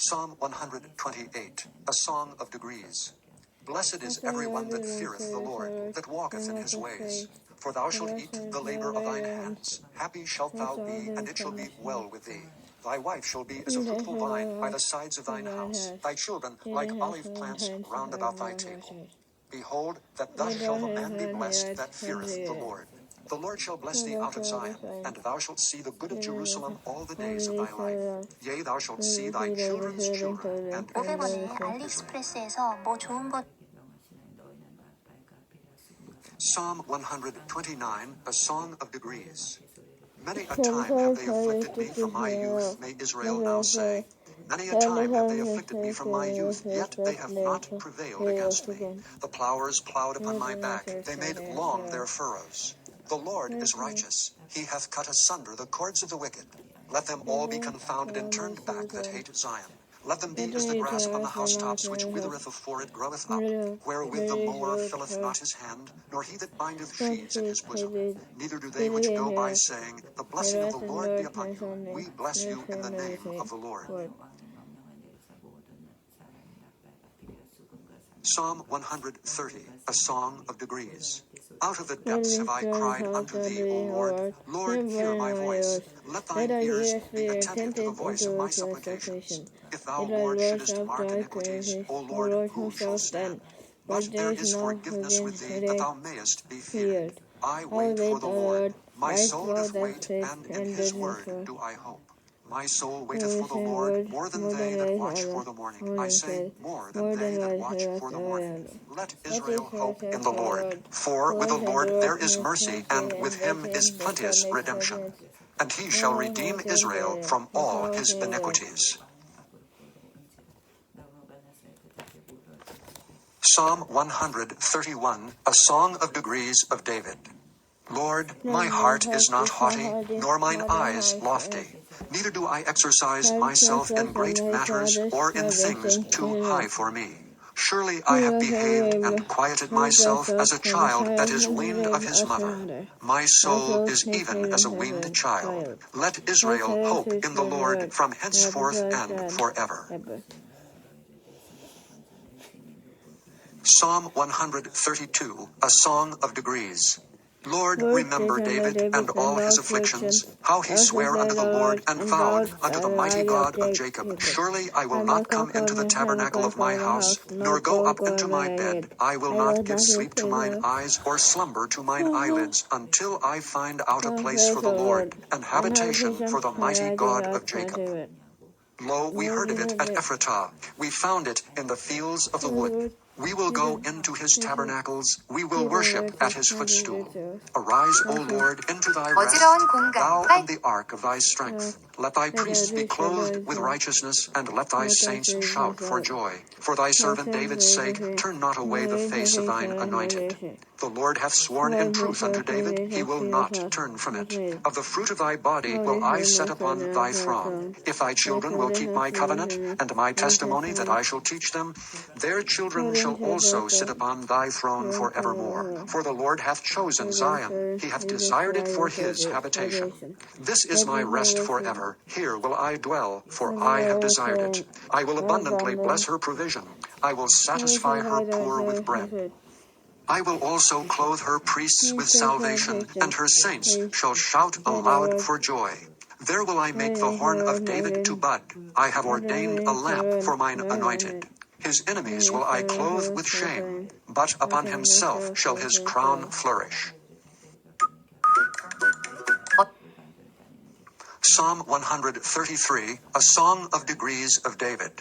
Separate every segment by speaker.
Speaker 1: Psalm 128, a song of degrees. Blessed is every one that feareth the Lord, that walketh in his ways. For thou shalt eat the labor of thine hands. Happy shalt thou be, and it shall be well with thee. Thy wife shall be as a fruitful vine by the sides of thine house, thy children like olive plants round about thy table. Behold, that thus shall the man be blessed that feareth the Lord. The Lord shall bless thee out of Zion, and thou shalt see the good of Jerusalem all the days of thy life. Yea, thou shalt see thy children's children, and
Speaker 2: 500원에 알리익스프레스에서 뭐 좋은 것
Speaker 1: Psalm 129, a song of degrees. Many a time have they afflicted me from my youth, may Israel now say. Many a time have they afflicted me from my youth, yet they have not prevailed against me. The plowers plowed upon my back, they made long their furrows. The Lord is righteous, he hath cut asunder the cords of the wicked. Let them all be confounded and turned back that hate Zion. Let them be as the grass upon the housetops, which withereth afore it groweth up, wherewith the mower filleth not his hand, nor he that bindeth sheaves in his bosom. Neither do they which go by, saying, The blessing of the Lord be upon you. We bless you in the name of the Lord. Psalm 130, a song of degrees. Out of the depths have I cried unto thee, O Lord. Lord, hear my voice. Let thine ears be attentive to the voice of my supplications. If thou, Lord, shouldest mark iniquities, O Lord, who shall stand? But there is forgiveness with thee, that thou mayest be feared. I wait for the Lord. My soul doth wait, and in his word do I hope. My soul waiteth for the Lord more than they that watch for the morning. I say, more than they that watch for the morning. Let Israel hope in the Lord. For with the Lord there is mercy, and with him is plenteous redemption. And he shall redeem Israel from all his iniquities. Psalm 131, a song of degrees of David. Lord, my heart is not haughty, nor mine eyes lofty. Neither do I exercise myself in great matters, or in things too high for me. Surely I have behaved and quieted myself as a child that is weaned of his mother. My soul is even as a weaned child. Let Israel hope in the Lord from henceforth and forever. Psalm 132, a song of degrees. Lord, remember David and all his afflictions, how he sware unto the Lord and vowed unto the mighty God of Jacob, Surely I will not come into the tabernacle of my house, nor go up into my bed. I will not give sleep to mine eyes, or slumber to mine eyelids, until I find out a place for the Lord, an habitation for the mighty God of Jacob. Lo, we heard of it at Ephratah. We found it in the fields of the wood. We will go into his tabernacles. We will worship at his footstool. Arise, O Lord, into thy rest, thou in the ark of thy strength. Let thy priests be clothed with righteousness, and let thy saints shout for joy. For thy servant David's sake, turn not away the face of thine anointed. The Lord hath sworn in truth unto David, he will not turn from it. Of the fruit of thy body will I set upon thy throne. If thy children will keep my covenant, and my testimony that I shall teach them, their children shall also sit upon thy throne forevermore. For the Lord hath chosen Zion, he hath desired it for his habitation. This is my rest forever, here will I dwell, for I have desired it. I will abundantly bless her provision, I will satisfy her poor with bread. I will also clothe her priests with salvation, and her saints shall shout aloud for joy. There will I make the horn of David to bud. I have ordained a lamp for mine anointed. His enemies will I clothe with shame, but upon himself shall his crown flourish. Psalm 133, a song of degrees of David.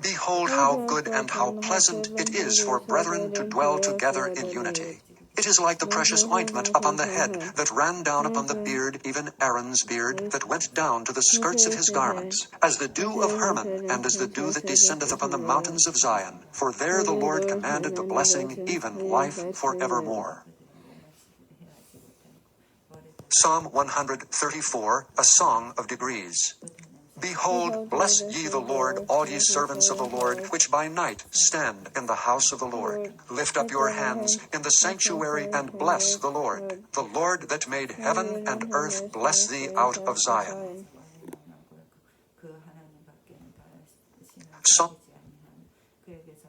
Speaker 1: Behold how good and how pleasant it is for brethren to dwell together in unity. It is like the precious ointment upon the head that ran down upon the beard, even Aaron's beard, that went down to the skirts of his garments, as the dew of Hermon, and as the dew that descendeth upon the mountains of Zion. For there the Lord commanded the blessing, even life forevermore. Psalm 134, a song of degrees. Behold, bless ye the Lord, all ye servants of the Lord, which by night stand in the house of the Lord. Lift up your hands in the sanctuary and bless the Lord. The Lord that made heaven and earth bless thee out of Zion.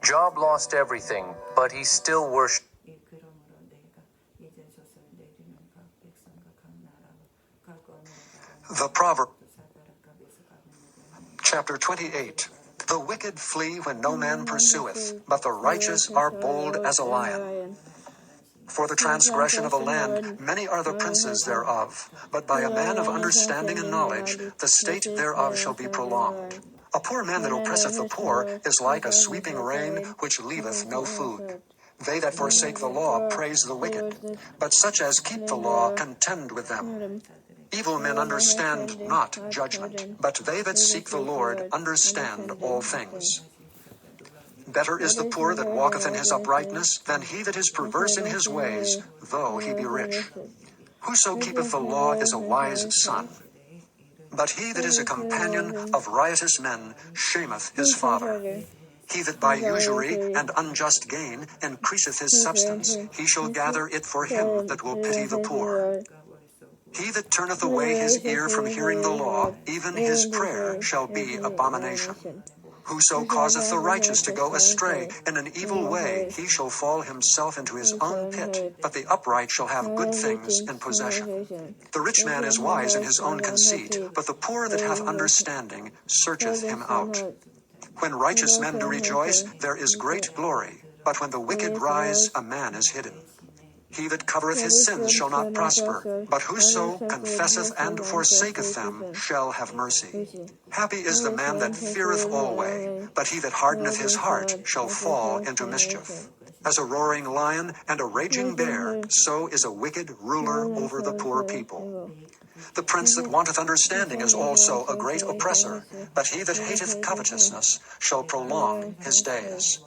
Speaker 3: Job lost everything, but he still worshipped.
Speaker 1: The proverb. Chapter 28. The wicked flee when no man pursueth, but the righteous are bold as a lion. For the transgression of a land, many are the princes thereof, but by a man of understanding and knowledge, the state thereof shall be prolonged. A poor man that oppresseth the poor is like a sweeping rain, which leaveth no food. They that forsake the law praise the wicked, but such as keep the law contend with them. Evil men understand not judgment, but they that seek the Lord understand all things. Better is the poor that walketh in his uprightness than he that is perverse in his ways, though he be rich. Whoso keepeth the law is a wise son, but he that is a companion of riotous men shameth his father. He that by usury and unjust gain increaseth his substance, he shall gather it for him that will pity the poor. He that turneth away his ear from hearing the law, even his prayer shall be abomination. Whoso causeth the righteous to go astray in an evil way, he shall fall himself into his own pit, but the upright shall have good things in possession. The rich man is wise in his own conceit, but the poor that hath understanding searcheth him out. When righteous men do rejoice, there is great glory, but when the wicked rise, a man is hidden. He that covereth his sins shall not prosper, but whoso confesseth and forsaketh them shall have mercy. Happy is the man that feareth alway, but he that hardeneth his heart shall fall into mischief. As a roaring lion and a raging bear, so is a wicked ruler over the poor people. The prince that wanteth understanding is also a great oppressor, but he that hateth covetousness shall prolong his days.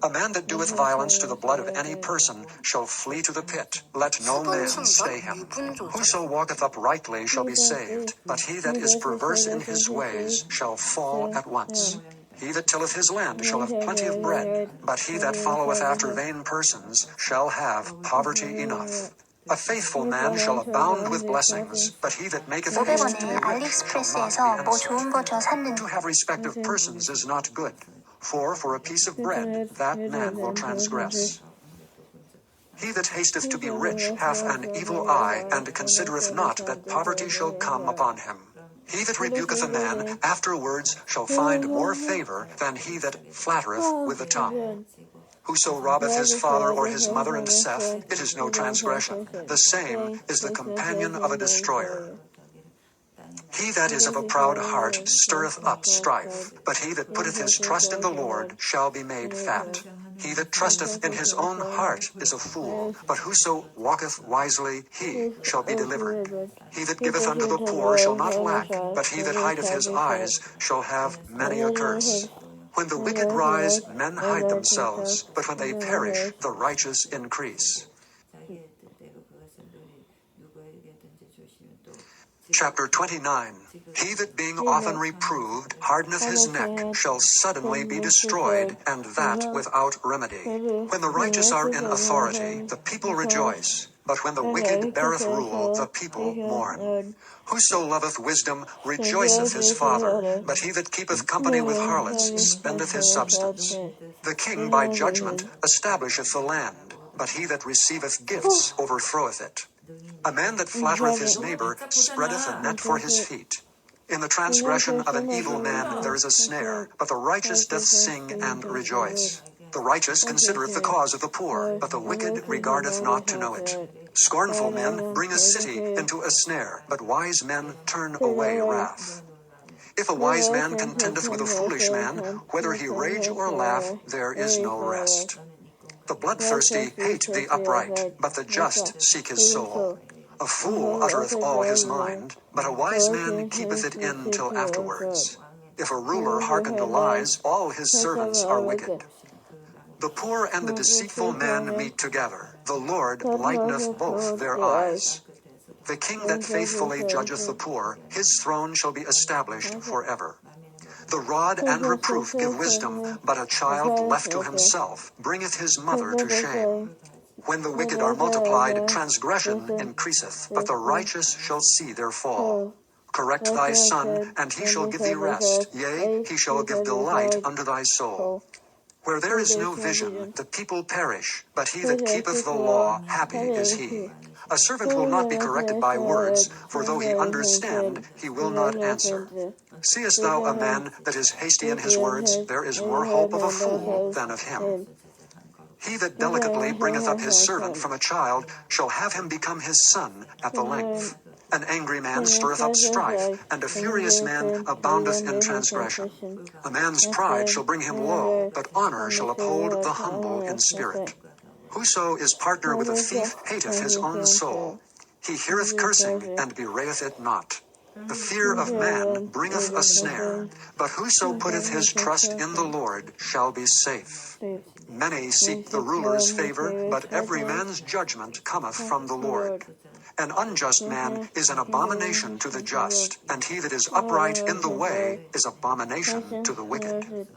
Speaker 1: A man that doeth violence to the blood of any person shall flee to the pit. Let no man stay him. Whoso walketh uprightly shall be saved, but he that is perverse in his ways shall fall at once. He that tilleth his land shall have plenty of bread, but he that followeth after vain persons shall have poverty enough. A faithful man shall abound with blessings, but he that maketh haste to be
Speaker 2: 500원에
Speaker 1: rich shall
Speaker 2: 알리익스프레스에서
Speaker 1: not
Speaker 2: 뭐
Speaker 1: be
Speaker 2: 좋은 거 저 샀는데
Speaker 1: To have respect of persons is not good, for a piece of bread that man will transgress. He that hasteth to be rich hath an evil eye, and considereth not that poverty shall come upon him. He that rebuketh a man afterwards shall find more favor than he that flattereth with the tongue. Whoso robbeth his father or his mother and saith, It is no transgression, the same is the companion of a destroyer. He that is of a proud heart stirreth up strife, but he that putteth his trust in the Lord shall be made fat. He that trusteth in his own heart is a fool, but whoso walketh wisely, he shall be delivered. He that giveth unto the poor shall not lack, but he that hideth his eyes shall have many a curse. When the wicked rise, men hide themselves, but when they perish, the righteous increase. Chapter 29. He that being often reproved hardeneth his neck shall suddenly be destroyed, and that without remedy. When the righteous are in authority, the people rejoice, but when the wicked beareth rule, the people mourn. Whoso loveth wisdom rejoiceth his father, but he that keepeth company with harlots spendeth his substance. The king by judgment establisheth the land, but he that receiveth gifts overthroweth it. A man that flattereth his neighbor spreadeth a net for his feet. In the transgression of an evil man there is a snare, but the righteous doth sing and rejoice. The righteous considereth the cause of the poor, but the wicked regardeth not to know it. Scornful men bring a city into a snare, but wise men turn away wrath. If a wise man contendeth with a foolish man, whether he rage or laugh, there is no rest. The bloodthirsty hate the upright, but the just seek his soul. A fool uttereth all his mind, but a wise man keepeth it in till afterwards. If a ruler hearken to lies, all his servants are wicked. The poor and the deceitful man meet together. The Lord lighteneth both their eyes. The king that faithfully judgeth the poor, his throne shall be established forever. The rod and reproof give wisdom, but a child left to himself bringeth his mother to shame. When the wicked are multiplied, transgression increaseth, but the righteous shall see their fall. Correct thy son, and he shall give thee rest. Yea, he shall give delight unto thy soul. Where there is no vision, the people perish, but he that keepeth the law, happy is he. A servant will not be corrected by words, for though he understand, he will not answer. Seest thou a man that is hasty in his words? There is more hope of a fool than of him. He that delicately bringeth up his servant from a child shall have him become his son at the length. An angry man stirreth up strife, and a furious man aboundeth in transgression. A man's pride shall bring him low, but honor shall uphold the humble in spirit. Whoso is partner with a thief hateth his own soul. He heareth cursing, and bewrayeth it not. The fear of man bringeth a snare, but whoso putteth his trust in the Lord shall be safe. Many seek the ruler's favor, but every man's judgment cometh from the Lord. An unjust man is an abomination to the just, and he that is upright in the way is abomination to the wicked.